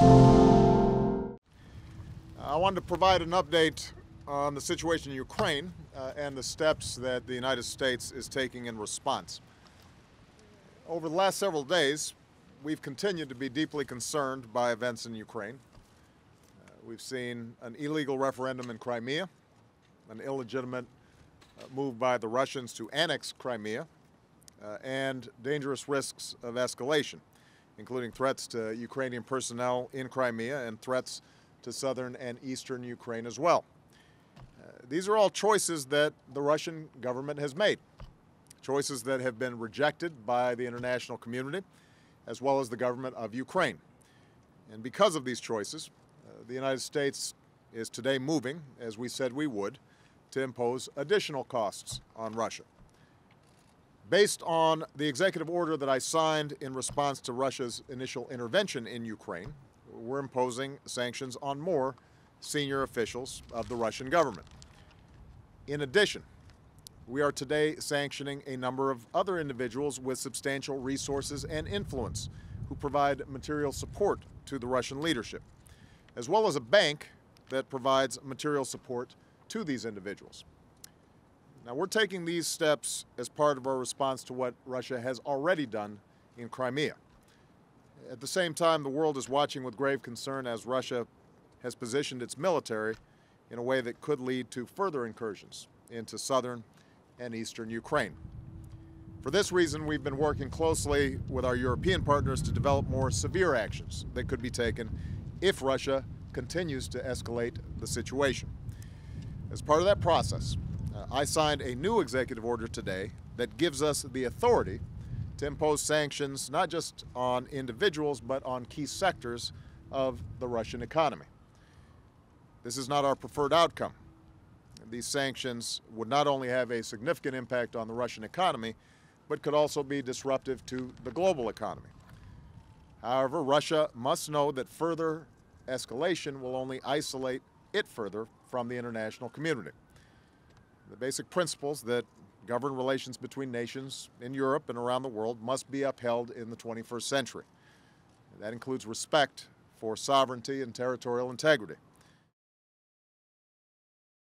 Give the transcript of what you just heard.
I wanted to provide an update on the situation in Ukraine and the steps that the United States is taking in response. Over the last several days, we've continued to be deeply concerned by events in Ukraine. We've seen an illegal referendum in Crimea, an illegitimate move by the Russians to annex Crimea, and dangerous risks of escalation, including threats to Ukrainian personnel in Crimea and threats to southern and eastern Ukraine as well. These are all choices that the Russian government has made, choices that have been rejected by the international community as well as the government of Ukraine. And because of these choices, the United States is today moving, as we said we would, to impose additional costs on Russia. Based on the executive order that I signed in response to Russia's initial intervention in Ukraine, we're imposing sanctions on more senior officials of the Russian government. In addition, we are today sanctioning a number of other individuals with substantial resources and influence who provide material support to the Russian leadership, as well as a bank that provides material support to these individuals. Now, we're taking these steps as part of our response to what Russia has already done in Crimea. At the same time, the world is watching with grave concern as Russia has positioned its military in a way that could lead to further incursions into southern and eastern Ukraine. For this reason, we've been working closely with our European partners to develop more severe actions that could be taken if Russia continues to escalate the situation. As part of that process, I signed a new executive order today that gives us the authority to impose sanctions not just on individuals but on key sectors of the Russian economy. This is not our preferred outcome. These sanctions would not only have a significant impact on the Russian economy, but could also be disruptive to the global economy. However, Russia must know that further escalation will only isolate it further from the international community. The basic principles that govern relations between nations in Europe and around the world must be upheld in the 21st century. That includes respect for sovereignty and territorial integrity.